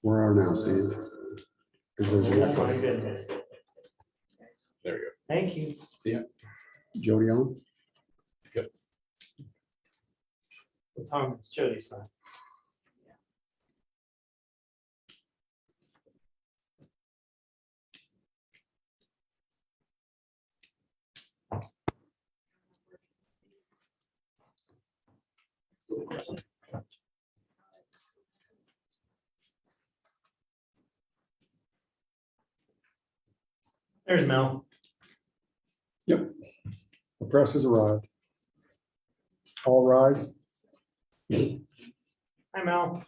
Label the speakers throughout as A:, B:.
A: Where are now, Steve? Because there's
B: Oh
A: a
B: my goodness.
C: There you
B: Thank you.
A: Jody on.
B: Tom, it's Jody's time. There's Mel.
A: Yep. The press has arrived. All rise.
B: Hi, Mel.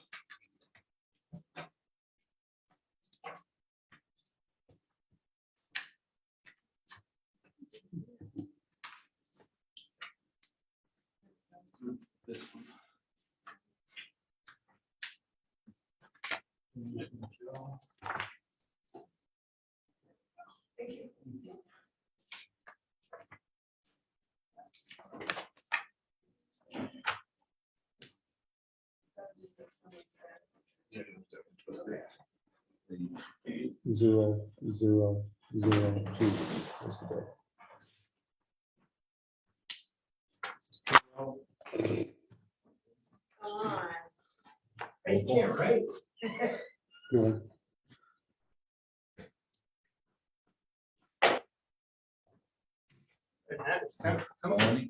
A: Zero, zero, zero, two. That's the day.
D: Come on.
B: You can't write.
A: No,
B: Come on.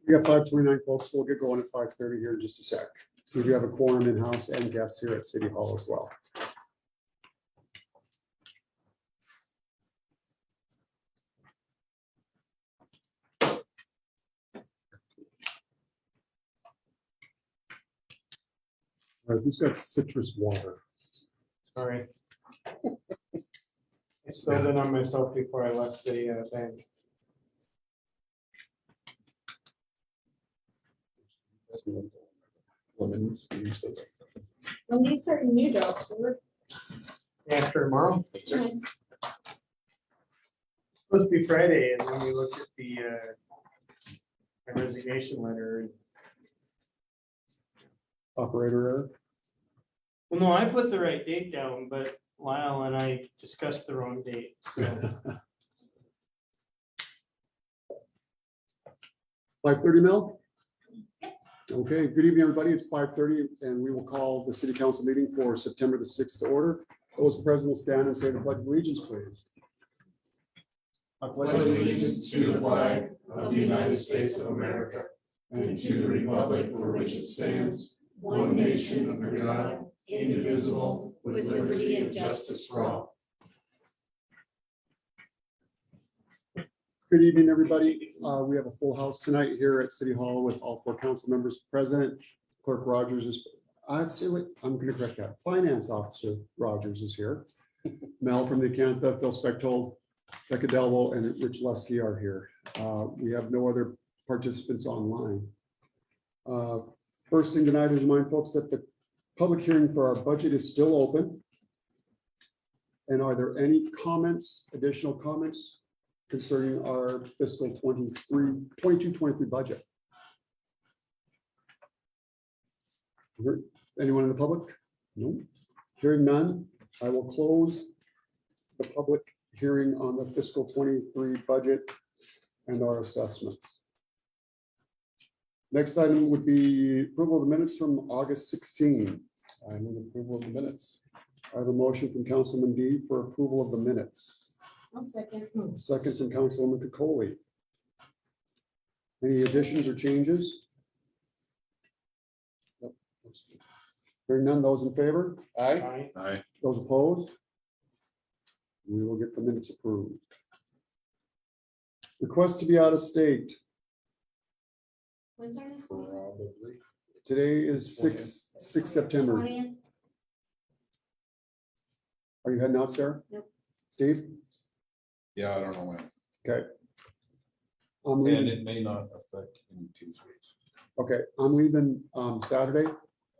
A: we got 5:29 folks. We'll get going at 5:30 here in just a sec. We do have a quorum in-house and guests here at City Hall as well. All right, who's got citrus water?
B: Sorry. I spilled it on myself before I left the bank.
C: Lemons.
D: When do you start your new job, Stuart?
B: After tomorrow,
D: Nice.
B: supposed to be Friday, and then we looked at the my resignation letter.
A: Operator error?
B: Well, no, I put the right date down, but Lyle and I discussed the wrong date, so.
A: 5:30, Mel? Okay, good evening, everybody. It's 5:30, and we will call the city council meeting for September the 6th to order. Those present will stand and say the pledge of allegiance, please. I
E: pledge allegiance to the flag of the United States of America and to the republic for which it stands, one nation under God, indivisible, with liberty and justice for all.
A: Good evening, everybody. We have a full house tonight here at City Hall with all four council members present. Clerk Rogers is, I'm going to correct that. Finance Officer Rogers is here. Mel from the Acantha, Phil Spectol, Becca Delvo, and Rich Lusky are here. We have no other participants online. First thing tonight is remind folks that the public hearing for our budget is still open. And are there any comments, additional comments concerning our fiscal 22-23 budget? Anyone in the public? No. Hearing none, I will close the public hearing on the fiscal 23 budget and our assessments. Next item would be approval of the minutes from August 16.
C: I move approval of the minutes.
A: I have a motion from Councilman D for approval of the minutes.
D: I'll second.
A: Second from Councilwoman Cocoli. Any additions or changes? Hearing none, those in favor?
C: Aye.
B: Aye.
A: Those opposed? We will get the minutes approved. Request to be out of state.
D: When's our next meeting?
C: Probably.
A: Today is 6 September.
D: 20th?
A: Are you heading out, Sarah?
D: Nope.
A: Steve?
C: Yeah, I don't know when.
A: Okay. I'm
C: And
A: leaving,
C: it may not affect in Tuesdays.
A: okay, I'm leaving Saturday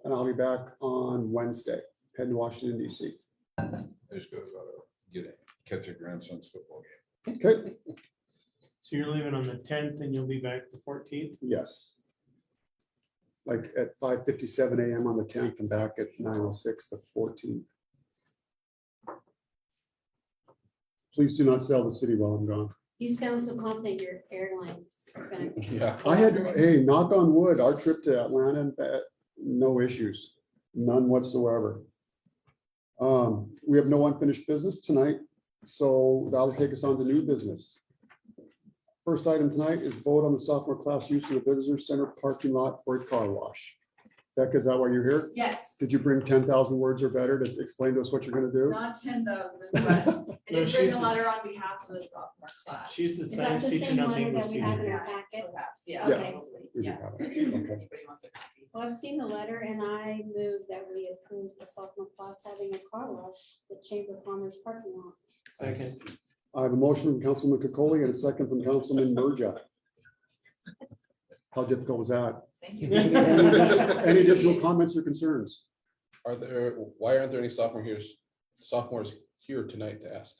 A: and I'll be back on Wednesday, heading to Washington DC.
C: I just gotta catch a grandson's football game.
A: Okay.
B: So you're leaving on the 10th and you'll be back the 14th?
A: Yes. Like at 5:57 AM on the 10th and back at 9:06 the 14th. Please do not sell the city while I'm gone.
D: You sound so confident your airline's gonna.
C: Yeah.
A: I had, hey, knock on wood, our trip to Atlanta and back, no issues, none whatsoever. We have no unfinished business tonight, so that'll take us on to new business. First item tonight is vote on the sophomore class use of the visitor center parking lot for a car wash. Becca, is that why you're here?
F: Yes,
A: Did you bring 10,000 words or better to explain to us what you're gonna do?
F: not 10,000, but I
B: No,
F: did
B: she's
F: bring a
B: the-
F: letter on behalf of the sophomore class.
B: She's the
D: Is that
B: science
D: the
B: teacher,
D: same
B: not the
D: letter
B: English
D: that we have in
B: teacher.
D: our packet?
F: Perhaps,
A: Yeah.
F: yeah.
A: We do
F: Yeah.
A: have it. Okay.
F: Anybody wants a copy?
D: Well, I've seen the letter and I move that we approve the sophomore class having a car wash, the Chamber of Commerce parking lot.
B: Second.
A: I have a motion from Councilman Kokoli and a second from Councilman Merja. How difficult was that?
F: Thank you.
A: Any additional comments or concerns?
C: Why aren't there any sophomores here tonight to ask?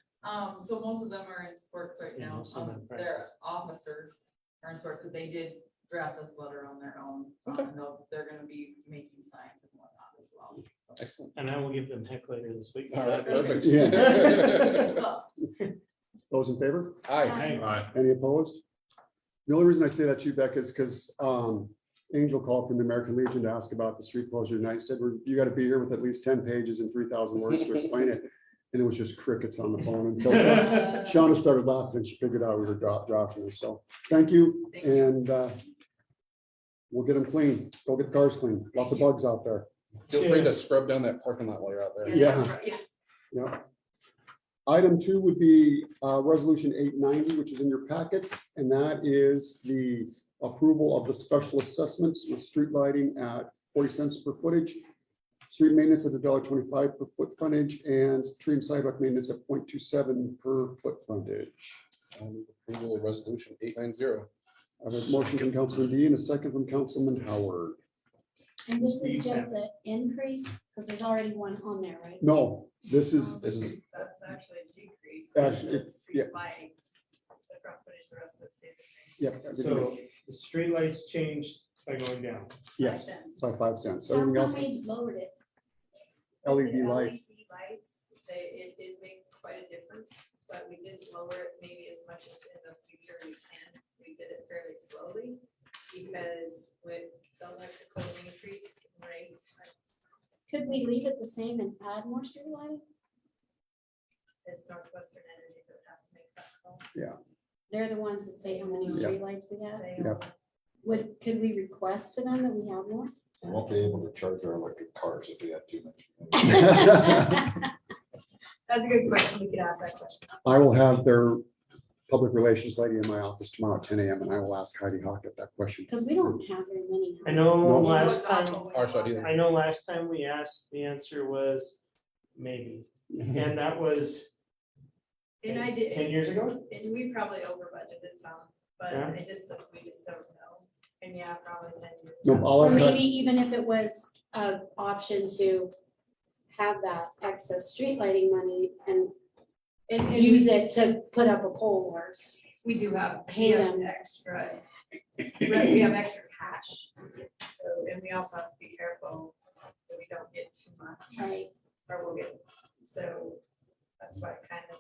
F: So most of them are in sports right
B: Yeah,
F: now.
B: most of them in
F: Their
B: practice.
F: officers are in sports, but they did draft this letter on their own.
C: Okay.
F: They're gonna be making signs and whatnot as well.
C: Excellent.
B: And I will give them heck later this week.
C: All right, perfect.
A: Yeah. Those in favor?
C: Aye.
B: Aye.
A: Any opposed? The only reason I say that to you, Becca, is because Angel called from the American Legion to ask about the street closure, and I said, you got to be here with at least 10 pages and 3,000 words to explain it. And it was just crickets on the phone until Shauna started laughing and she figured out we were dropping her. So thank you.
F: Thank you.
A: And we'll get them clean. Go get the cars clean. Lots of bugs out there.
C: Feel free to scrub down that parking lot while you're out there.
A: Yeah.
F: Yeah.
A: Yeah. Item 2 would be resolution 890, which is in your packets, and that is the approval of the special assessments with street lighting at 40 cents per footage, street maintenance at $1.25 per foot frontage, and tree and sidewalk maintenance at 0.27 per foot frontage.
C: Approval of resolution 890.
A: I have a motion from Councilman D and a second from Councilman Howard.
D: And this is
B: Speed
D: just an increase, because there's already one on there, right?
A: No, this is,
F: That's actually a decrease.
A: Actually,
F: The street
A: yeah.
F: lights, the front footage, the rest of it stayed the same.
A: yep,
B: So the streetlights changed by going down.
A: yes,
F: 5 cents.
A: by 5 cents.
D: How
A: Everything
D: come
A: else
D: we
A: is
D: lowered it?
A: LED
F: The
A: lights.
F: LED lights, it did make quite a difference, but we didn't lower it maybe as much as in the future we can. We did it fairly slowly because with the electrical increase in rates,
D: Could we leave it the same and add more street lighting?
F: it's Northwestern Energy that would have to make that call.
D: They're the ones that say how many
A: Yeah.
D: street lights we have.
F: They
A: Yeah.
D: Could we request to them that we have more?
C: We won't be able to charge our electric cars if we have too much.
F: That's a good question. We could ask that question.
A: I will have their public relations lady in my office tomorrow at 10 AM and I will ask Heidi Hawk at that question.
D: Because we don't have very many.
B: I know
A: No.
B: last time,
C: I
B: I know last time we asked, the answer was maybe. And that was
F: And I did.
B: 10 years ago?
F: And we probably over budgeted some, but
B: Yeah.
F: we just don't know. And yeah, probably 10 years.
A: No, I'll
D: Or
A: ask her.
D: maybe even if it was an option to have that excess street lighting money and
F: And
D: use it to put up a pole or.
F: we do have,
D: Pay them.
F: extra, we have extra cash. So, and we also have to be careful that we don't get too much
D: Right,
F: or we'll get, so that's why kind of.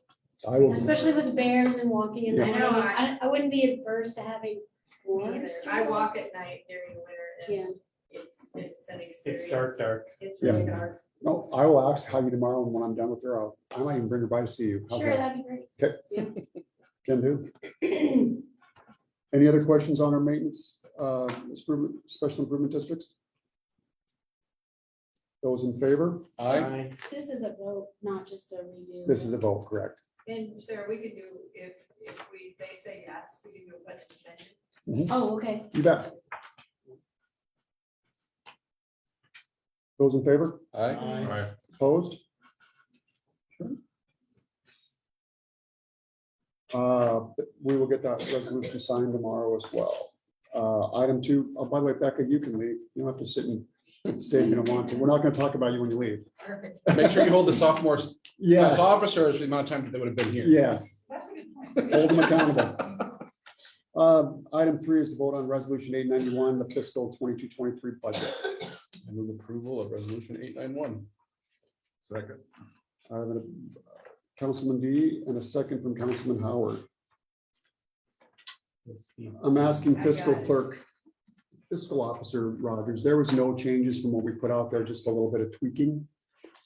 A: I will,
D: especially with bears and walking in. the
F: I know,
D: morning. I wouldn't be adverse to having more.
F: Either.
D: street
F: I walk
D: lights.
F: at night during the winter
D: Yeah,
F: and it's an experience.
B: It's dark.
F: It's really
A: Yeah.
F: dark.
A: no, I will ask Heidi tomorrow and when I'm done with her, I might even bring her by to see you. How's
D: sure,
A: that?
D: that'd be great.
A: Okay.
D: Yeah.
A: Can do. Any other questions on our maintenance, special improvement districts? Those in favor?
C: Aye.
D: This is a vote, not just a redo.
A: This is a vote, correct?
F: And Sarah, we could do, if they say yes, we can do a budget amendment.
D: Oh, okay.
A: You bet. Those in favor?
C: Aye.
B: Aye.
A: Opposed? We will get that resolution signed tomorrow as well. Item 2, oh, by the way, Becca, you can leave. You don't have to sit and stay if you don't want to. We're not going to talk about you when you leave.
F: Perfect.
C: Make sure you hold the sophomores,
A: Yes,
C: officers, the amount of time that they would have been here.
A: yes.
F: That's a good point.
A: Hold them accountable. Item 3 is to vote on resolution 891, the fiscal 22-23 budget.
C: I move approval of resolution 891.
E: Second.
A: I have a Councilman D and a second from Councilman Howard. I'm asking
F: I
A: fiscal
F: got it.
A: clerk, fiscal officer Rogers, there was no changes from what we put out there, just a little bit of tweaking.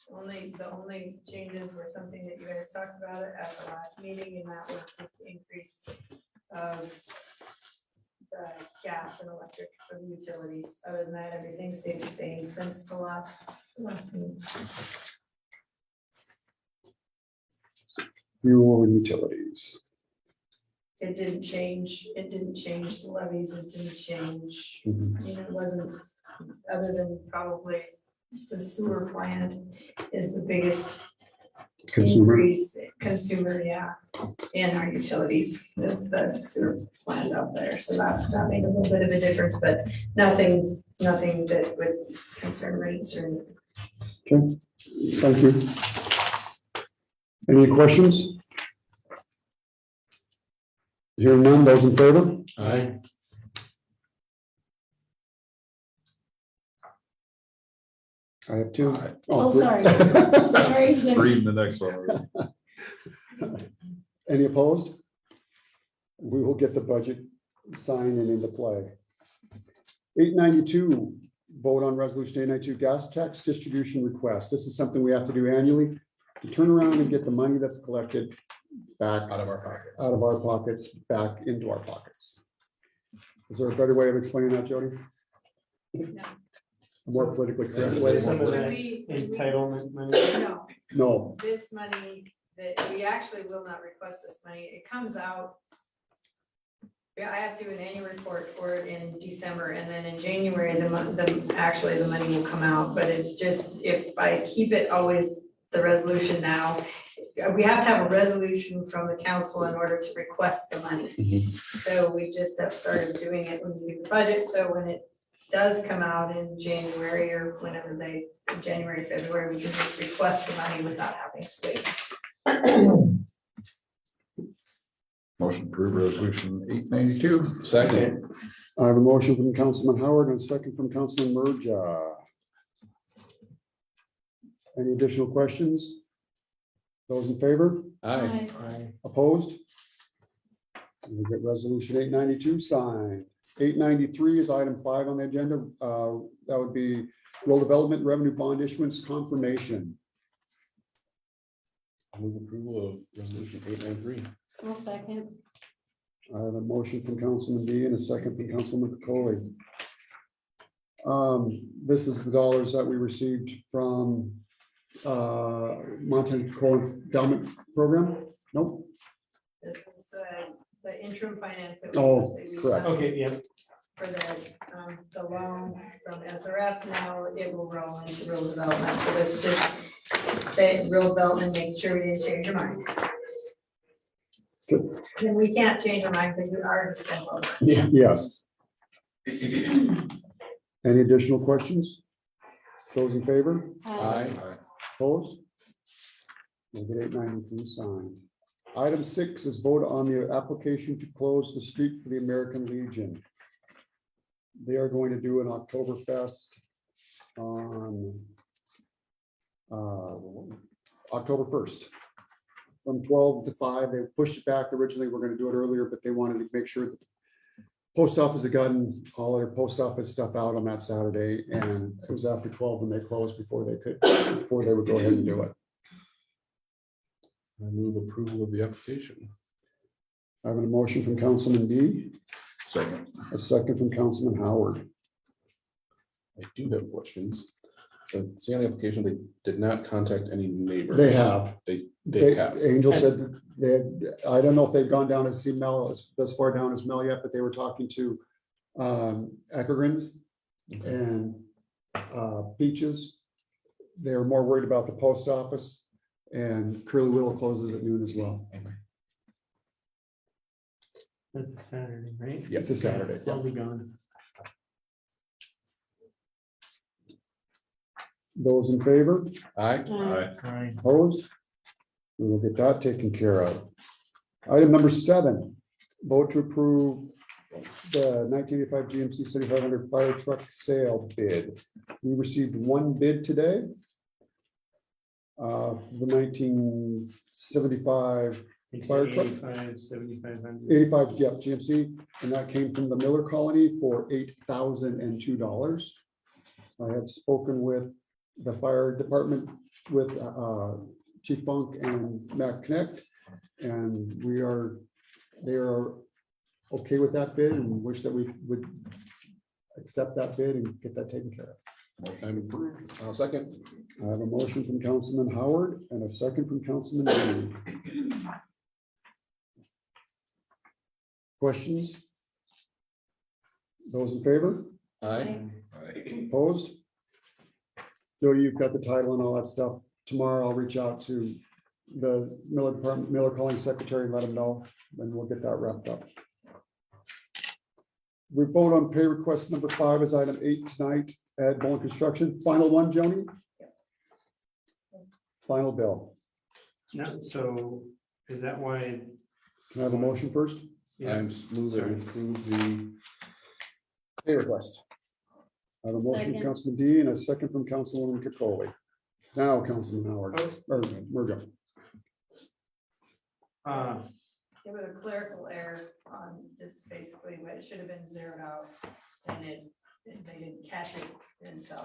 F: The only changes were something that you guys talked about at the last meeting, and that was just the increase of the gas and electric for the utilities. Other than that, everything stayed the same since the last meeting.
A: Fuel and utilities.
F: It didn't change the levies, it didn't change,
A: Mhm.
F: it wasn't, other than probably the sewer plant is the biggest
A: Consumer.
F: increase, consumer, yeah, in our utilities, is the sewer plant up there, so that made a little bit of a difference, but nothing that would concern rates or anything.
A: Okay, thank you. Any questions? Hearing none, those in favor?
C: Aye.
A: I have two.
C: Aye.
D: Oh,
A: three.
D: sorry. Sorry.
E: Reading the next one.
A: Any opposed? We will get the budget signed and into play. 892, vote on resolution 892, gas tax distribution request. This is something we have to do annually to turn around and get the money that's collected back
C: Out of our pockets.
A: out of our pockets, back into our pockets. Is there a better way of explaining that, Jody?
F: No.
A: A more politically correct
C: This is
A: way?
B: Some of
F: When
B: that
F: we-
B: entitlement money.
F: No,
A: No,
F: this money, that we actually will not request this money, it comes out. Yeah, I have to do an annual report for it in December, and then in January, the money will come out, but it's just, if I keep it always the resolution now, we have to have a resolution from the council in order to request the money.
C: Mhm.
F: So we just have started doing it when we do the budget, so when it does come out in January or whenever January, February, we can just request the money without having to wait.
E: Motion to approve resolution 892.
C: Second.
A: I have a motion from Councilman Howard and a second from Councilman Merja. Any additional questions? Those in favor?
C: Aye.
A: Opposed? We get resolution 892 signed. 893 is item 5 on the agenda. That would be rural development revenue bond issuance confirmation.
C: I move approval of resolution 893.
D: I'll second.
A: I have a motion from Councilman D and a second from Councilman McCauley. This is the dollars that we received from Montana Coal Endowment Program? Nope.
F: This is the interim finance. that
A: Oh,
F: we
A: correct.
F: signed
B: Okay, yeah.
F: For the loan from SRF, now it will roll into real development, so this just, say, real development, make sure we didn't change your mind. And we can't change our mind because we already spent all that.
A: Yeah. Yes. Any additional questions? Those in favor?
C: Aye.
A: Opposed? We'll get 893 signed. Item 6 is vote on the application to close the street for the American Legion. They are going to do an Oktoberfest on October 1st. From 12 to 5, they pushed it back. Originally, we're going to do it earlier, but they wanted to make sure that the post office had gotten all their post office stuff out on that Saturday, and it was after 12 when they closed before they would go ahead and do it.
C: I move approval of the application.
A: I have a motion from Councilman D,
E: Second.
A: a second from Councilman Howard.
C: I do have questions. See on the application, they did not contact any neighbors.
A: They have.
C: They have.
A: Angel said that they had, I don't know if they've gone down to see Mel, as far down as Mel yet, but they were talking to Eckergrins
C: Okay.
A: and Peaches. They were more worried about the post office, and Curly Whittle closes at noon as well.
B: That's a Saturday, right?
A: Yeah, it's a Saturday, yeah.
B: I'll be gone.
A: Those in favor?
C: Aye.
B: Aye.
A: Opposed? We will get that taken care of. Item number 7, vote to approve the 1985 GMC 7500 fire truck sale bid. We received one bid today. The 1975 Fire truck?
B: 7,500.
A: 85, yeah, GMC, and that came from the Miller Colony for $8,002. I have spoken with the fire department with Chief Funk and Matt Connect, and they are okay with that bid and wish that we would accept that bid and get that taken care of.
C: I'll second.
A: I have a motion from Councilman Howard and a second from Councilman Dean. Questions? Those in favor?
C: Aye.
A: Opposed? Joe, you've got the title and all that stuff. Tomorrow I'll reach out to the Miller Calling Secretary and let him know, and we'll get that wrapped up. We vote on pay request number 5 as item 8 tonight at Bowen Construction. Final one, Joni? Final bill.
B: No, so is that why?
A: Can I have a motion first?
C: I'm move that we approve the pay request.
A: I have a motion from
D: Second.
A: Councilman D and a second from Councilwoman Capoli. Now, Councilman Howard, or Merga.
F: It was a clerical error on just basically what it should have been zeroed out, and they didn't catch it, and so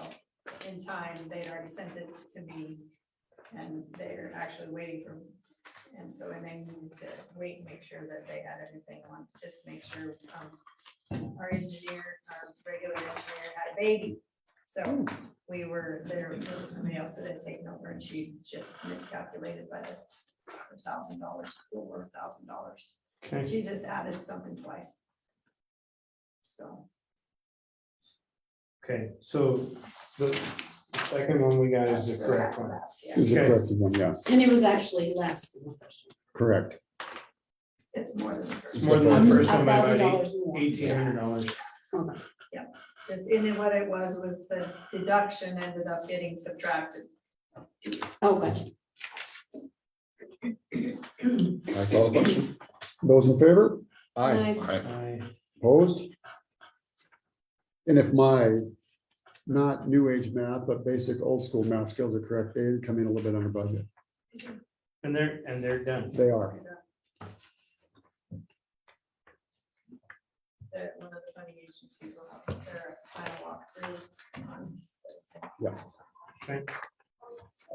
F: in time, they'd already sent it to me, and they're actually waiting for, and so, and they needed to wait and make sure that they had everything on, just make sure, our engineer, our regular engineer had a baby. So there was somebody else that had taken over, and she just miscalculated by the $1,000, over $1,000.
B: Okay,
F: She just added something twice. So,
B: okay, so the second one we got is the correct one.
F: yeah,
A: Is the
B: Okay.
A: correct one, yes,
D: And it was actually less than the first one.
A: correct.
F: it's more than the first.
B: It's more than the first one by about
D: $1,000 more.
B: $1,800.
D: Okay.
F: And then what it was the deduction ended up getting subtracted.
D: Oh, gotcha.
C: I call the question.
A: Those in favor?
C: Aye.
B: I
A: Opposed? And if my not new age math, but basic old school math skills are correct, they come in a little bit under budget.
B: And they're done.
A: They are.
F: One of the funding agencies will have their final walkthrough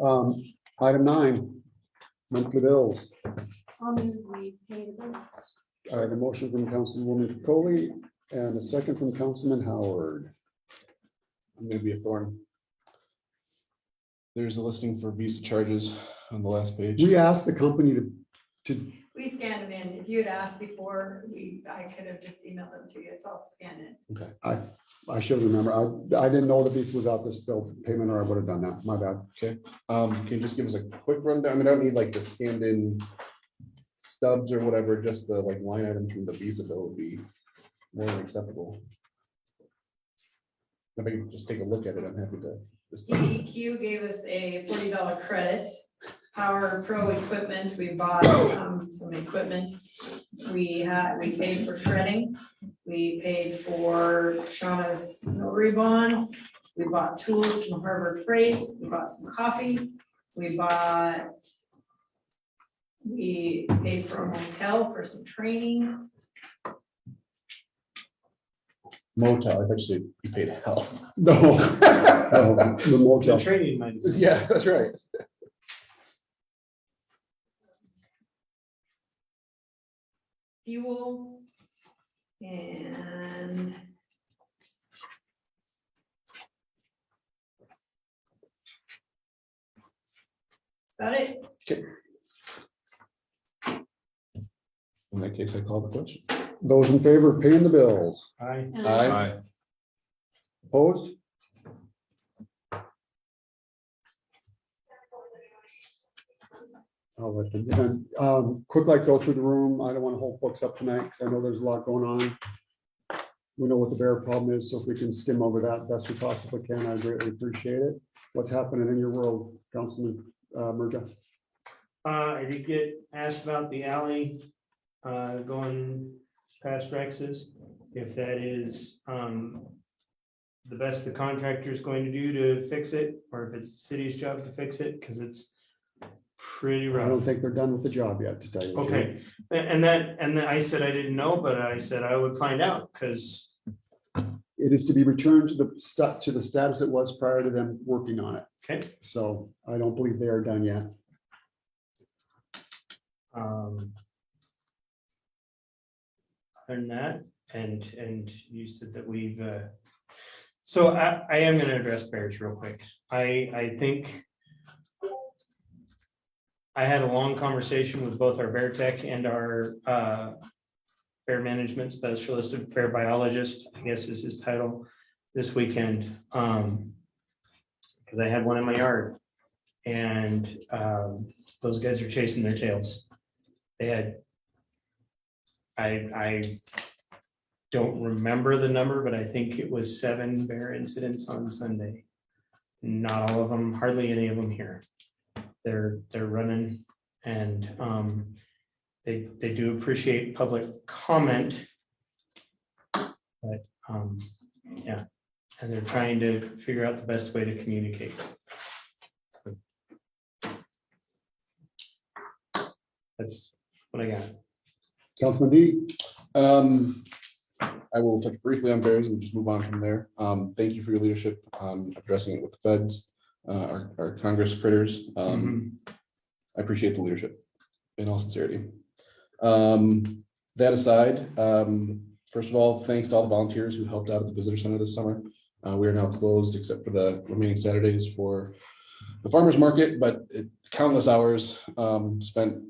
F: on.
A: Item 9, monthly bills.
D: I'll move we pay the bills.
A: I have a motion from Councilwoman Coley and a second from Councilman Howard.
C: I'm gonna be a thorn. There's a listing for Visa charges on the last page.
A: We asked the company to,
F: We scanned them in. If you had asked before, I could have just emailed them to you. It's all scanned in.
A: I should remember, I didn't know the Visa was out this bill payment, or I would have done that, my bad.
C: Can you just give us a quick rundown? I mean, I don't need like the scanned in stubs or whatever, just the like line items from the Visa bill would be more than acceptable. If I can just take a look at it, I'm happy to. just-
F: DEQ gave us a $40 credit. Power Pro equipment, we bought some equipment. We paid for shredding. We paid for Shauna's notary bond. We bought tools from Harbor Freight. We bought some coffee. We paid for a motel for some training.
C: Motel, I thought you said you paid hell.
A: No, no, the
B: The
A: motel.
B: training money.
C: Yeah, that's right.
F: Fuel and is that it?
C: In that case, I call the question.
A: Those in favor of paying the bills,
B: I
C: Aye.
A: opposed? I'll let them, quick, like, go through the room. I don't want to hold folks up tonight because I know there's a lot going on. We know what the bear problem is, so if we can skim over that best we possibly can, I greatly appreciate it. What's happening in your world, Councilman Merja?
B: I did get asked about the alley going past Rex's. If that is the best the contractor is going to do to fix it, or if it's the city's job to fix it, because it's pretty
A: I don't
B: rough.
A: think they're done with the job yet, to tell you. the truth.
B: Okay, and then I said I didn't know, but I said I would find out, because
A: It is to be returned to the status it was prior to them working on it.
B: okay.
A: So I don't believe they are done yet.
B: Other than that, and you said that we've, so I am gonna address bears real quick. I think I had a long conversation with both our bear tech and our bear management specialist, bear biologist, I guess is his title, this weekend. Because I had one in my yard, and those guys are chasing their tails. They had, I don't remember the number, but I think it was 7 bear incidents on Sunday. Not all of them, hardly any of them here. They're running, and they do appreciate public comment. But yeah, and they're trying to figure out the best way to communicate. That's what I got.
A: Councilman D,
C: I will touch briefly on bears and just move on from there. Thank you for your leadership on addressing it with the feds, our Congress critters. I appreciate the leadership in all sincerity. That aside, first of all, thanks to all the volunteers who helped out at the visitor center this summer. We are now closed except for the remaining Saturdays for the farmers market, but countless hours spent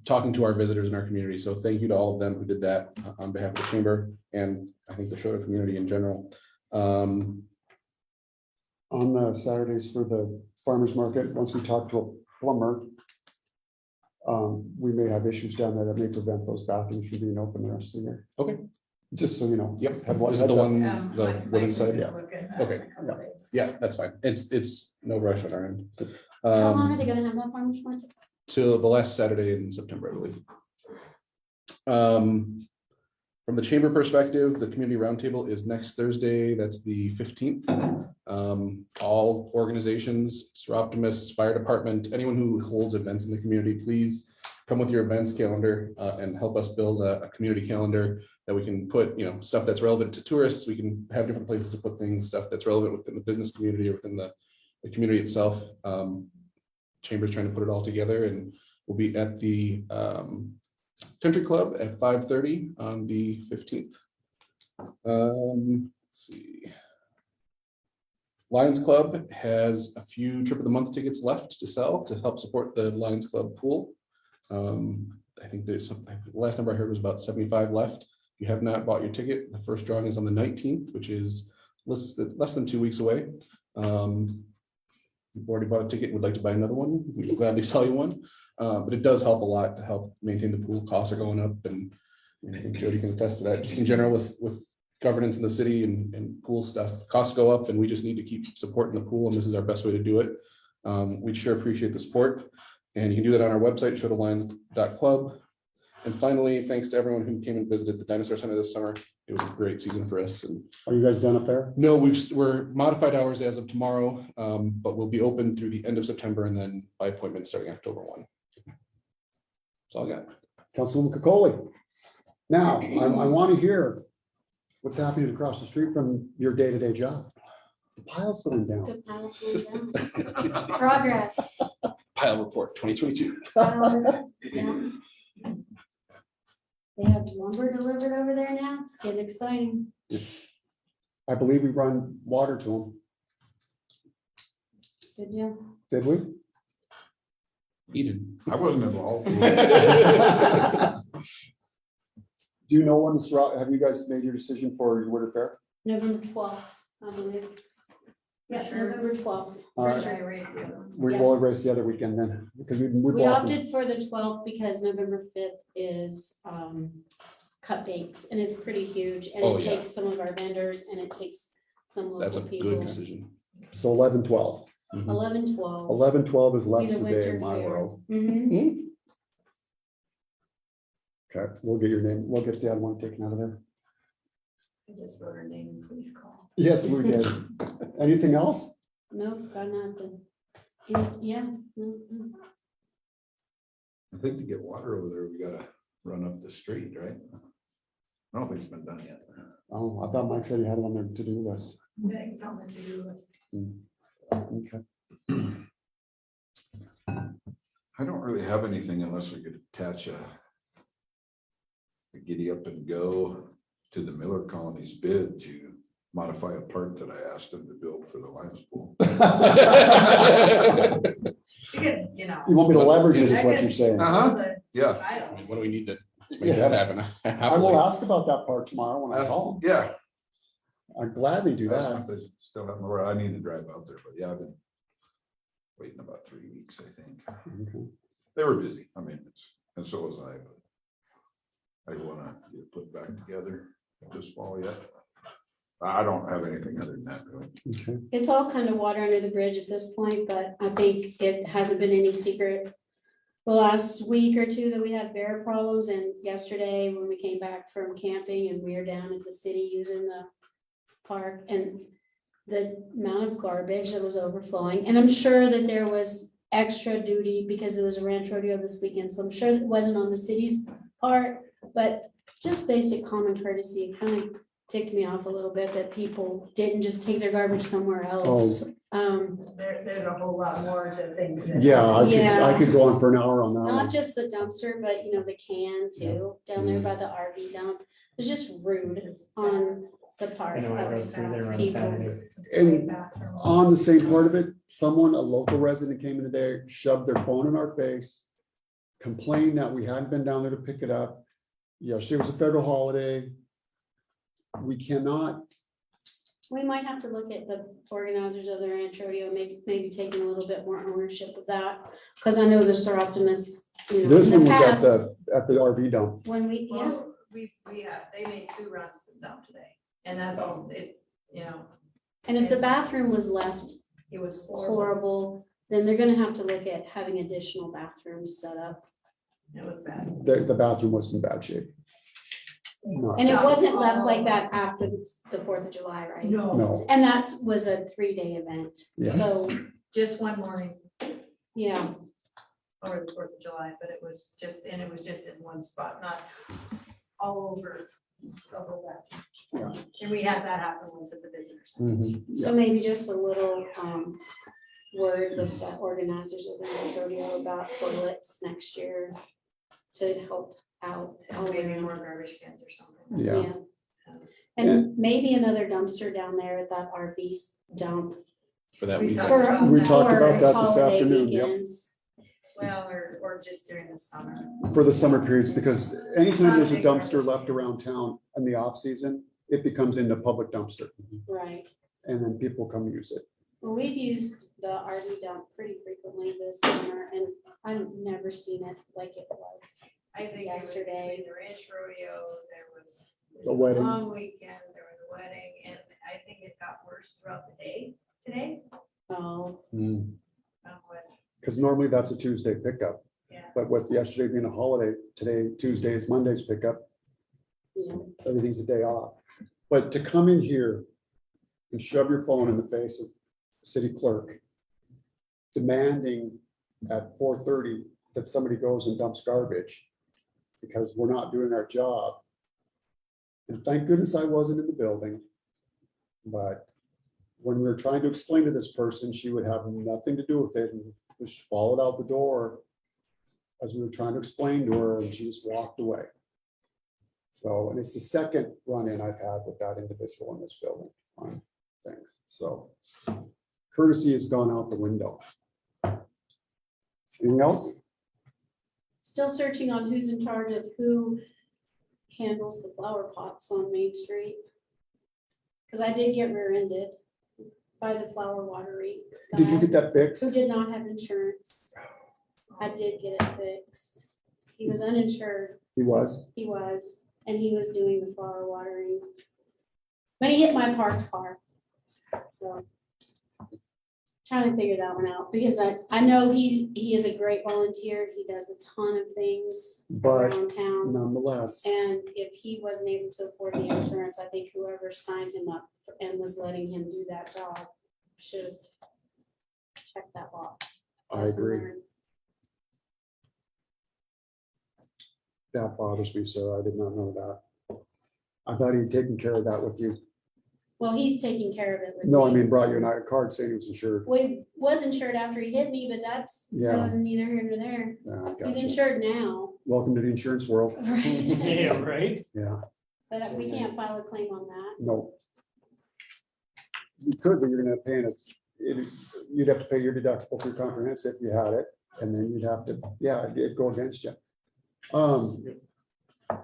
C: talking to our visitors in our community. So thank you to all of them who did that on behalf of the chamber and I think the Choteau community in general.
A: on the Saturdays for the farmer's market, once we talk to a plumber, we may have issues down there that may prevent those bathrooms from being open the rest of the year.
C: Okay.
A: Just so you know.
C: Yep.
A: Have one
C: Is it the
A: heads up.
C: one,
F: Um,
C: the
F: Mike-
C: wooden
F: Mike's
C: side?
F: gonna
C: Yeah.
F: look at that
C: Okay.
F: in a couple days.
C: Yeah, that's fine. It's no rush on our end.
D: How long are they gonna have that farmer's market?
C: Till the last Saturday in September, I believe. From the chamber perspective, the community roundtable is next Thursday. That's the 15th. All organizations, Optimists, fire department, anyone who holds events in the community, please come with your events calendar and help us build a community calendar that we can put, stuff that's relevant to tourists. We can have different places to put things, stuff that's relevant within the business community or within the community itself. Chamber's trying to put it all together, and we'll be at the Country Club at 5:30 on the 15th. Let's see. Lions Club has a few trip of the month tickets left to sell to help support the Lions Club pool. I think there's some, the last number I heard was about 75 left. If you have not bought your ticket, the first drawing is on the 19th, which is less than 2 weeks away. You've already bought a ticket and would like to buy another one, we will gladly sell you one. But it does help a lot to help maintain the pool. Costs are going up, and I think Jody can attest to that. Just in general with governance in the city and pool stuff, costs go up, and we just need to keep supporting the pool, and this is our best way to do it. We'd sure appreciate the support, and you can do that on our website, choteaulions.club. And finally, thanks to everyone who came and visited the Dinosaur Center this summer. It was a great season for us. And
A: Are you guys done up there?
C: no, we're modified hours as of tomorrow, but we'll be open through the end of September and then by appointment starting October 1. That's all I got.
A: Councilwoman Cocoli. Now, I want to hear what's happening across the street from your day-to-day job. The pile's going down.
D: The pile's going down. Progress.
C: Pile report 2022.
D: Yeah. They have lumber delivered over there now. It's getting exciting.
A: I believe we run water to them.
D: Good deal.
A: Did we?
C: Eden.
E: I wasn't involved.
A: Do you know when this route, have you guys made your decision for your Winter Fair?
D: November 12th, I believe. Yeah,
F: Sure.
D: November 12th.
A: All right.
F: Should I erase the other one?
A: We
D: Yeah.
A: will erase the other weekend then, because we
D: We
A: blocked them.
D: opted for the 12th because November 5th is cut banks, and it's pretty huge, and
C: Oh,
D: it
C: yeah.
D: takes some of our vendors, and it takes some
C: That's a
D: local
C: good
D: people.
C: decision.
A: So 11/12.
D: 11/12.
A: 11/12 is
D: Be
A: left
D: the
A: today
D: winter
A: in my
D: fair.
A: world.
D: Mhm.
A: Okay, we'll get your name. We'll get the other one taken out of there.
F: I just wrote her name, please call.
A: Yes, we did. Anything else?
D: Nope, got nothing. Yeah. Mm-mm.
E: I think to get water over there, we gotta run up the street, right? I don't think it's been done yet.
A: Oh, I thought Mike said he had it on their to-do list.
F: It's on the to-do list.
A: Okay.
E: I don't really have anything unless we could attach a giddy up and go to the Miller Colony's bid to modify a part that I asked them to build for the Lions pool.
F: You can, you know.
A: You want me to leverage it, is what you're saying.
E: Uh-huh. Yeah.
F: I don't.
C: What do we need to make that happen?
A: I will
C: Happily.
A: ask about that part tomorrow when I call him.
E: Yeah.
A: I'd gladly do
E: That's
A: that.
E: not the- Still have more, I need to drive out there, but yeah, I've been waiting about 3 weeks, I think.
A: Okay.
E: They were busy. I mean, and so was I, but I wanna get it put back together this fall yet. I don't have anything other than that, really.
A: Okay.
D: It's all kind of water under the bridge at this point, but I think it hasn't been any secret. The last week or two that we had bear problems, and yesterday when we came back from camping and we were down at the city using the park, and the amount of garbage that was overflowing, and I'm sure that there was extra duty because it was a ranch rodeo this weekend, so I'm sure it wasn't on the city's part, but just basic common courtesy, it kind of ticked me off a little bit that people didn't just take their garbage somewhere else.
F: There's a whole lot more to things. that-
A: Yeah, I
D: Yeah.
A: could go on for an hour on that
D: Not
A: one.
D: just the dumpster, but you know, the can too, down there by the RV dump. It's just rude on the part
B: I know I rode
D: of
B: through there on
D: people.
B: Saturday.
A: And on the same part of it, someone, a local resident came in today, shoved their phone in our face, complained that we hadn't been down there to pick it up. Yesterday was a federal holiday. We cannot,
D: We might have to look at the organizers of the ranch rodeo, maybe taking a little bit more ownership of that, because I know the Seroptimists, you know,
A: this
D: in
A: one
D: the
A: was at
D: past,
A: the RV dump.
D: when we, yeah,
F: Well, we have, they made 2 runs to dump today, and that's all, it's, you know,
D: and if the bathroom was left
F: it was horrible.
D: horrible, then they're gonna have to look at having additional bathrooms set up.
F: It was bad.
A: The bathroom was in bad shape. No.
D: And it wasn't left like that after the 4th of July, right?
A: No,
D: And that was a 3-day event,
A: yes.
D: so,
F: Just one morning
D: yeah,
F: over the 4th of July, but it was just in one spot, not all over the whole back. And we had that happen once at the visitors.
A: Mhm.
D: so maybe just a little, word with the organizers of the ranch rodeo about toilets next year to help out. all
F: Maybe
D: around.
F: more garbage cans or something.
A: Yeah,
D: And maybe another dumpster down there at that RV dump.
C: For that
F: We
C: weekend.
F: talked about
A: We
F: that.
A: talked
D: for
A: about that this
D: holiday
A: afternoon, yep.
D: weekends.
F: Well, or just during the summer.
A: For the summer periods, because anytime there's a dumpster left around town in the off season, it becomes into public dumpster,
D: Right.
A: and then people come use it.
D: Well, we've used the RV dump pretty frequently this summer, and I've never seen it like it was.
F: I think it was
D: Yesterday.
F: between the ranch rodeo, there was.
A: A wedding.
F: Long weekend, there was a wedding, and I think it got worse throughout the day today.
D: Oh,
C: Mm.
A: Because normally that's a Tuesday pickup,
F: Yeah,
A: but with yesterday being a holiday, today, Tuesdays, Mondays pickup,
D: yeah.
A: everything's a day off. But to come in here and shove your phone in the face of the city clerk, demanding at 4:30 that somebody goes and dumps garbage because we're not doing our job. And thank goodness I wasn't in the building. But when we were trying to explain to this person, she would have nothing to do with it and just followed out the door as we were trying to explain to her, and she just walked away. So, and it's the second run-in I've had with that individual in this building on things. So courtesy has gone out the window. Anything else?
D: Still searching on who's in charge of who handles the flower pots on Main Street. Because I did get rear-ended by the flower watery
A: Did you
D: guy
A: get that fixed?
D: who did not have insurance. I did get it fixed. He was uninsured,
A: He was.
D: and he was doing the flower watering. But he hit my parked car, so. trying to figure that one out, because I know he is a great volunteer. He does a ton of things
A: But
D: around town.
A: nonetheless,
D: And if he wasn't able to afford the insurance, I think whoever signed him up and was letting him do that job should have checked that box.
A: I
D: Lesson
A: agree.
D: learned.
A: That bothers me, sir. I did not know that. I thought he'd taken care of that with you.
D: Well, he's taking care of it with
A: No, I
D: me.
A: mean, brought you a card saying he was insured.
D: We was insured after he hit me, but that's
A: Yeah.
D: neither here nor there.
A: Yeah, I
D: He's
A: gotcha.
D: insured now.
A: Welcome to the insurance world.
D: Right.
B: Yeah, right?
A: Yeah,
D: But we can't file a claim on that.
A: no. You could, but you're gonna pay you'd have to pay your deductible for your comprehensive if you had it, and then you'd have to, yeah, it'd go against you. I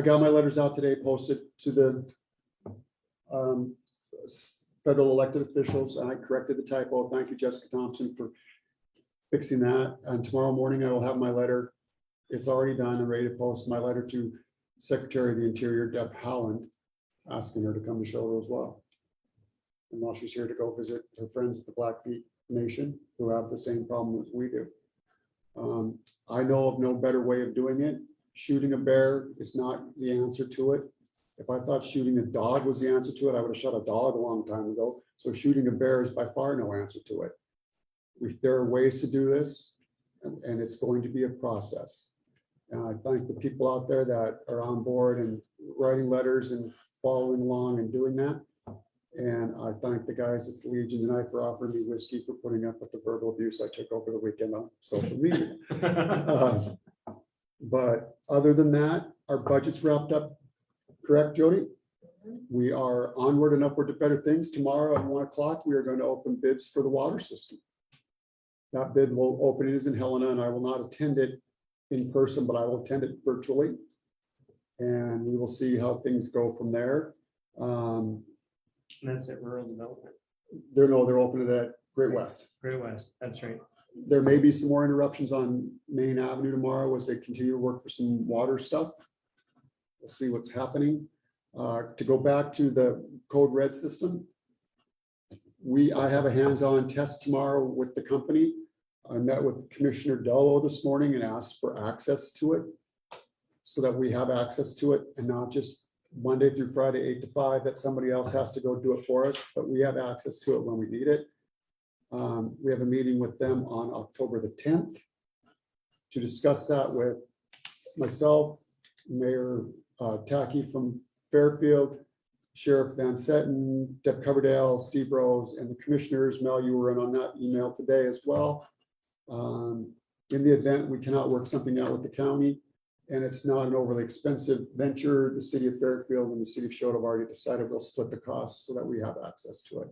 A: got my letters out today, posted to the federal elected officials, and I corrected the typo. Thank you, Jessica Thompson, for fixing that. And tomorrow morning, I will have my letter. It's already done and ready to post my letter to Secretary of the Interior, Deb Howland, asking her to come to Choteau as well. And while she's here to go visit her friends at the Blackfeet Nation, who have the same problem as we do. I know of no better way of doing it. Shooting a bear is not the answer to it. If I thought shooting a dog was the answer to it, I would have shot a dog a long time ago. So shooting a bear is by far no answer to it. There are ways to do this, and it's going to be a process. And I thank the people out there that are on board and writing letters and following along and doing that. And I thank the guys at the Legion tonight for offering me whiskey, for putting up with the verbal abuse I took over the weekend on social media. But other than that, our budget's wrapped up. Correct, Jody? We are onward and upward to better things. Tomorrow at 1 o'clock, we are going to open bids for the water system. That bid will open, it is in Helena, and I will not attend it in person, but I will attend it virtually. And we will see how things go from there.
B: And that's at rural development,
A: They're opening it at Great West.
B: Great West, that's right.
A: There may be some more interruptions on Main Avenue tomorrow as they continue to work for some water stuff. We'll see what's happening. To go back to the code red system, I have a hands-on test tomorrow with the company. I met with Commissioner Dello this morning and asked for access to it, so that we have access to it, and not just Monday through Friday, 8 to 5, that somebody else has to go do it for us, but we have access to it when we need it. We have a meeting with them on October the 10th to discuss that with myself, Mayor Tacky from Fairfield, Sheriff Van Setten, Deb Coverdale, Steve Rose, and the commissioners. Mel, you were in on that email today as well. In the event we cannot work something out with the county, and it's not an overly expensive venture, the city of Fairfield and the city of Choteau have already decided we'll split the costs so that we have access to it.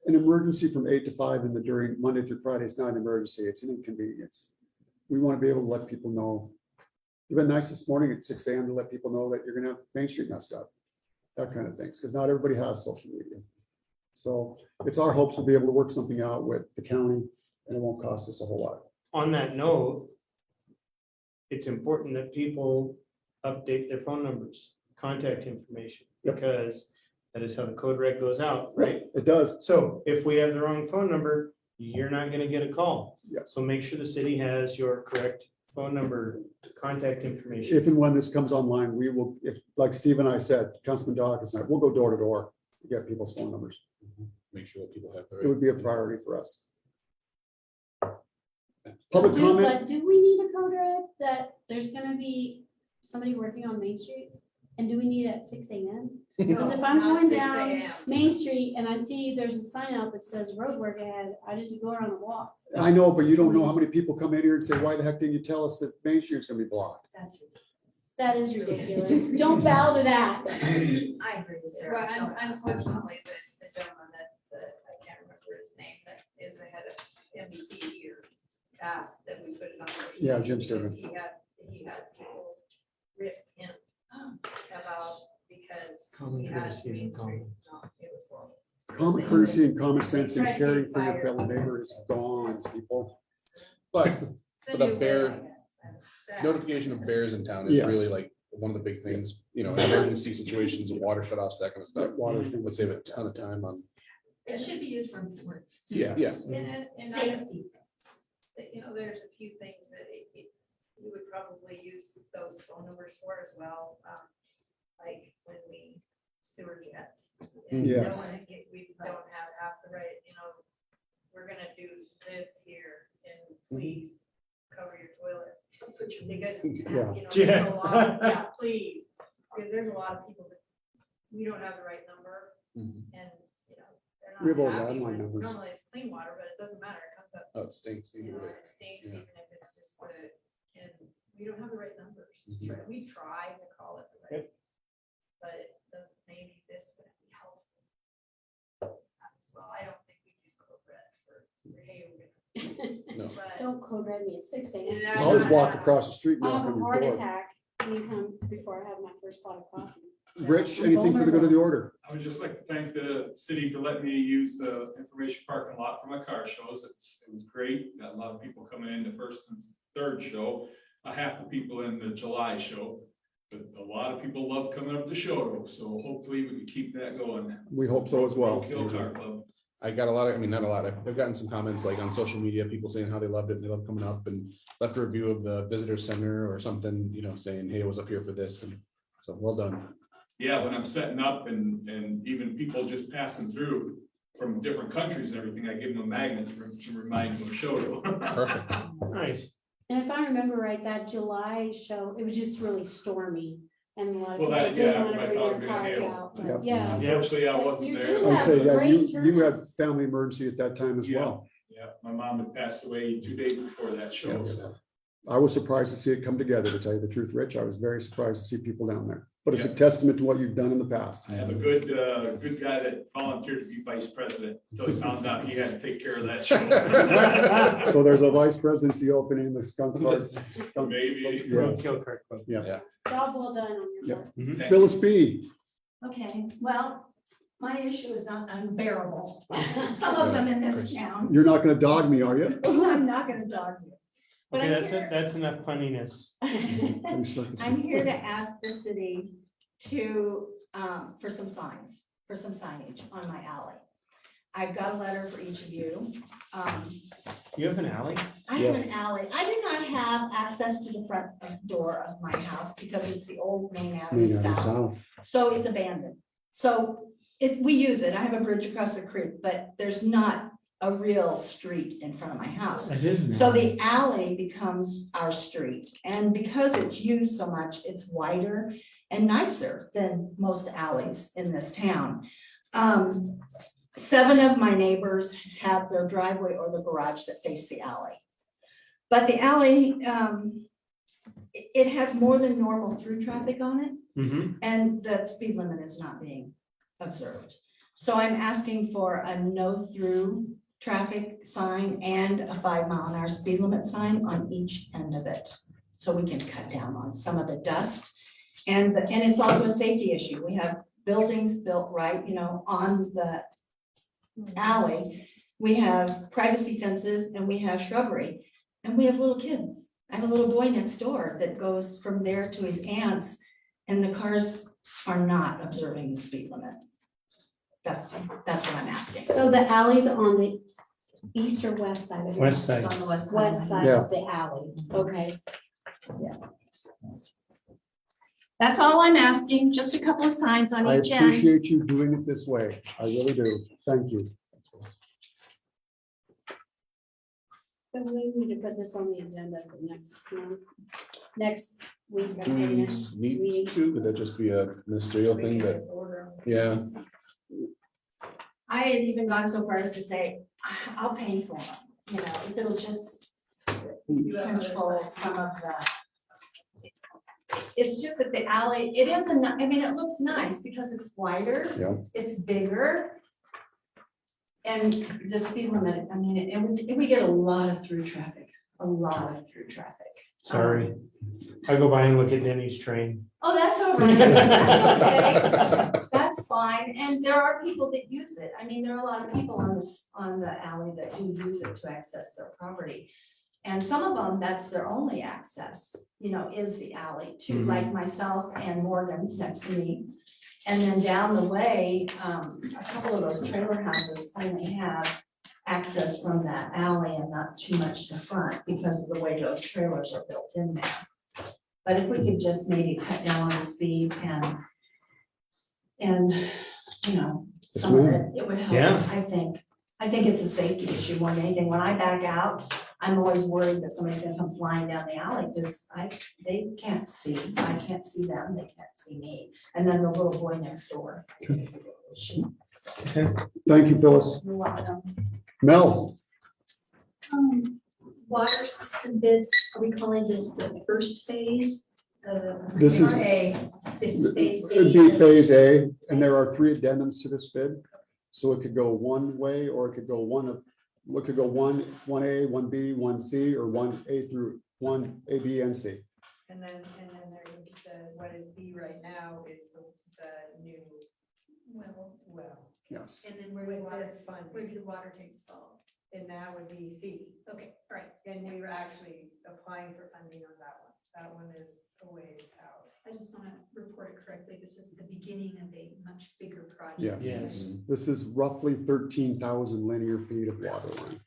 A: An emergency from 8 to 5 in the during Monday through Friday is not an emergency, it's an inconvenience. We want to be able to let people know. You've been nice this morning at 6 a.m. to let people know that you're gonna have Main Street messed up, that kind of things, because not everybody has social media. So it's our hopes to be able to work something out with the county, and it won't cost us a whole lot.
B: On that note, it's important that people update their phone numbers, contact information,
A: Yep.
B: because that is how the code red goes out, right?
A: It does.
B: So if we have the wrong phone number, you're not gonna get a call.
A: Yeah.
B: So make sure the city has your correct phone number, contact information.
A: If and when this comes online, we will, if, like Steve and I said, Councilman Dawkins and I, we'll go door to door to get people's phone numbers.
C: Make sure that people have the
A: It
C: right.
A: would be a priority for us. Public comment?
D: But do we need a code red that there's gonna be somebody working on Main Street? And do we need it at 6 a.m.? Because if I'm
F: Not
D: going
F: 6
D: down
F: a.m.
D: Main Street and I see there's a sign out that says road work ahead, I just go around the block.
A: I know, but you don't know how many people come in here and say, why the heck didn't you tell us that Main Street's gonna be blocked?
E: That's ridiculous.
D: That is ridiculous. Don't bow to that.
E: I agree with
F: Well,
E: Sarah.
F: unfortunately, the gentleman I can't remember his name, that is the head of MBT here, asked that we put it on. social
A: Yeah,
F: media
A: Jim
F: because
A: Sturman.
F: He had people rip him about because.
B: Common
F: he had
B: courtesy isn't
F: Main Street
B: common.
F: not- It was horrible.
A: Common courtesy and common sense and
E: Right,
A: caring for your
E: fire.
A: fellow neighbor is gone, people.
C: But
F: It's
C: But
F: the
C: the
F: new
C: bear-
F: way, I guess. Sad.
C: notification of bears in town is
A: Yes.
C: really like one of the big things, you know, in emergency situations, water shutoffs, that kind of stuff.
A: Water
C: Would save a ton of time on
E: It should be used for words.
C: Yeah.
F: And I,
E: Safety.
F: you know, there's a few things that we would probably use those phone numbers for as well. Like when we sewer jet. And we don't
A: Yes.
F: wanna we don't have half the right, you know, we're gonna do this here and please cover your toilet. Because, you know, there's a lot, yeah, please, because there's a lot of people that we don't have the right number
C: Mhm.
F: and, you know, they're
A: We have
F: not
A: old
F: happy
A: landline
F: when,
A: numbers.
F: normally it's clean water, but it doesn't matter, it comes up,
C: Oh, it stinks
F: you
C: either
F: know,
C: way.
F: it stinks
C: Yeah.
F: even if it's just the, and we don't have the right numbers.
C: Mhm.
F: We try to call it the right, but it doesn't, maybe this would be helpful. As well, I don't think we use code red for, hey, we're
C: No.
F: gonna. But-
D: Don't code red me at 6 a.m.
F: Yeah,
A: I'll just walk
F: yeah.
A: across the street and
D: I'll
A: knock
D: have
A: on
D: a
A: your
D: heart
A: door.
D: attack anytime before I have my first pot of coffee.
A: Rich,
D: I'm
A: anything for the good of the order?
G: I would just like to thank the city for letting me use the information parking lot for my car shows. It was great. Got a lot of people coming in the first and third show. Half the people in the July show. But a lot of people love coming up to Choteau, so hopefully we can keep that going.
A: We hope so as well.
G: Kill Car Club.
C: I got a lot of, I mean, not a lot, I've gotten some comments like on social media, people saying how they loved it, and they love coming up, and left a review of the visitor center or something, you know, saying, hey, I was up here for this, and so, well done.
G: Yeah, when I'm setting up and even people just passing through from different countries and everything, I give them a magnet to remind them of Choteau.
C: Perfect.
B: Nice.
D: And if I remember right, that July show, it was just really stormy and a lot of
G: Well,
D: people
G: that-
D: didn't
G: yeah,
D: want to
G: I
D: bring
G: thought
D: their
G: it was gonna
D: cars
G: hail.
D: out.
A: Yep.
D: but Yeah.
G: Unfortunately, I
D: But
G: wasn't
D: you
G: there.
D: do
A: I
D: have
A: say,
D: a
A: yeah,
D: great
A: you
D: turnout.
A: had family emergency at that time as
G: Yeah.
A: well.
G: Yeah, my mom had passed away 2 days before that show.
C: Yeah.
G: So.
A: I was surprised to see it come together, to tell you the truth, Rich. I was very surprised to see people down there. But it's a
G: Yeah.
A: testament to what you've done in the past.
G: I have a good guy that volunteered to be vice president until he found out he had to take care of that show.
A: So there's a vice presidency opening in the skunk park.
G: Maybe.
A: Yeah.
B: Roadkill Cart Club.
D: Job well done on your
A: Yep.
D: part.
G: Thank you.
A: Phyllis B.
E: Okay, well, my issue is not unbearable. Some of them in this town.
A: You're not gonna dog me, are you?
E: I'm not gonna dog you. But
B: Okay,
E: I'm
B: that's
E: here-
B: it. That's enough punniness.
A: Let me start this
E: I'm
A: thing.
E: here to ask the city to, for some signs, for some signage on my alley. I've got a letter for each of you.
B: You have an alley?
E: I have
A: Yes.
E: an alley. I do not have access to the front door of my house because it's the old main avenue
A: Main Avenue
E: south.
A: South.
E: So it's abandoned. So we use it. I have a bridge across the creek, but there's not a real street in front of my house.
B: It is.
E: So the alley becomes our street, and because it's used so much, it's wider and nicer than most alleys in this town. 7 of my neighbors have their driveway or the garage that face the alley. But the alley, it has more than normal through traffic on it,
B: Mm-hmm.
E: and the speed limit is not being observed. So I'm asking for a no through traffic sign and a 5-mile-an-hour speed limit sign on each end of it. So we can cut down on some of the dust. And it's also a safety issue. We have buildings built right, on the alley. We have privacy fences and we have shrubbery and we have little kids. I have a little boy next door that goes from there to his aunt's, and the cars are not observing the speed limit. That's what I'm asking.
D: So the alley's on the east or west side of it?
B: West side.
E: It's on the west side.
D: West side is the alley, okay.
E: That's all I'm asking, just a couple of signs on
A: I
E: each end.
A: appreciate you doing it this way. I really do. Thank you.
D: So we need to put this on the agenda for next week.
C: Do we
D: next
C: need
D: meeting.
C: to? Would that just be a ministerial thing that, yeah,
E: I had even gone so far as to say, I'll pay for them, if it'll just control some of the. It's just that the alley, it is it looks nice because it's wider.
A: Yeah.
E: It's bigger. And the speed limit, and we get a lot of through traffic,
B: Sorry. I go by and look at Denny's train.
E: Oh, that's all right. That's okay. That's fine. And there are people that use it. There are a lot of people on the alley that do use it to access their property. And some of them, that's their only access, is the alley to,
B: Mhm.
E: like myself and Morgan's next to me.
H: And then down the way, a couple of those trailer houses only have access from that alley and not too much the front because of the way those trailers are built in there. But if we could just maybe cut down on the speed and, you know,
A: Yes,
H: some of
A: ma'am.
H: it would
B: Yeah.
H: help, I think. I think it's a safety issue more than anything. When I back out, I'm always worried that somebody's gonna come flying down the alley, because they can't see, I can't see them, they can't see me, and then the little boy next door.
A: Thank you, Phyllis.
H: You're welcome.
A: Mel,
I: Water system bids, are we calling this the first phase?
A: This is-
I: This is phase
A: it'd be
I: A.
A: phase A, and there are 3 addendums to this bid. So it could go one way, or it could go one, one A, one B, one C, or one A through one A, B, and C.
F: And then there's what is B right now is the new well.
A: Yes.
I: And then where
F: With
I: the water,
F: this fund,
I: where do the water tanks fall?
F: and that would be C.
I: Okay, all right.
F: And we were actually applying for funding on that one. That one is a ways out.
I: I just want to report it correctly. This is the beginning of a much bigger project.
A: Yes.
B: Yes.
A: This is roughly 13,000 linear feet of water line.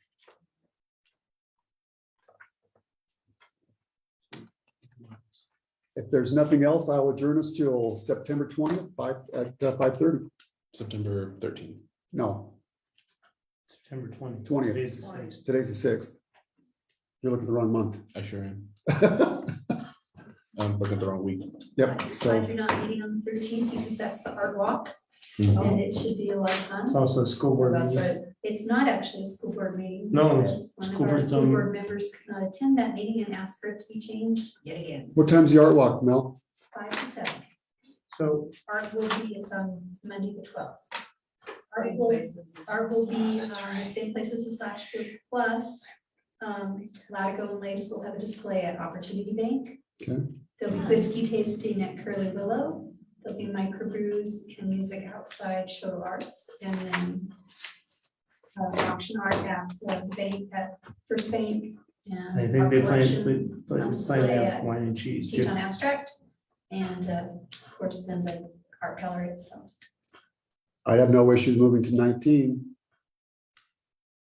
A: If there's nothing else, I'll adjourn us till September 20th, 5:30.
C: September 13th.
A: No,
B: September 20th.
A: 20th.
B: Today's the 6th.
A: Today's the 6th. You're looking at the wrong month.
C: I sure am. I'm looking at the wrong week.
A: Yep,
I: Glad
A: so
I: you're not meeting on the 13th because that's the art walk
C: Mhm.
I: and it should be a lot of fun.
B: It's also a school board
F: That's
B: meeting.
F: right.
I: It's not actually a school board meeting.
B: No,
I: because One
B: school
I: of our
B: board's
I: school
B: on-
I: board members could not attend that meeting and asked for it to be changed yet again,
A: what time's the art walk, Mel?
I: 5 to 7.
B: So
I: Art will be, it's on Monday the 12th. Art
F: Same
I: will,
F: places.
I: art will be the same places as last year, plus Latigo and Lace will have a display at Opportunity Bank.
A: Okay.
I: There'll be whiskey tasting at Curly Willow. There'll be microbrews and music outside Choteau Arts, and then auction art at the bank, at First Bank. And
B: I think
I: art
B: they
I: collection
B: plan
I: on
B: to
I: display
B: have
I: at
B: wine and cheese too.
I: Teton Abstract, and of course, then the art gallery itself.
A: I'd have no issues moving to 19.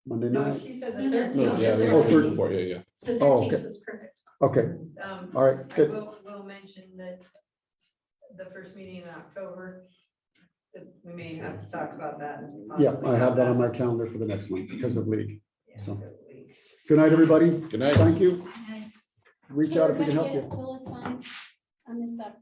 A: Monday
F: No,
A: night.
F: she said the
I: No, no,
F: thirteenth.
I: no.
C: Yeah,
I: Oh,
C: there's a
I: 13th.
C: before, yeah.
I: So
A: Oh,
I: 13th
A: okay.
I: was perfect.
A: Okay, all right,
F: I
A: good.
F: will mention that the first meeting in October, that we may have to talk about that.
A: Yeah,
F: possibly.
A: I have that on my calendar for the next month because of league.
F: Yeah,
A: so.
F: good week.
A: Good night, everybody.
C: Good night.
A: Thank you.
D: And
A: Reach
D: so
A: out if we
D: we're
A: can
D: gonna
A: help you.
D: get Phyllis signs on this stuff.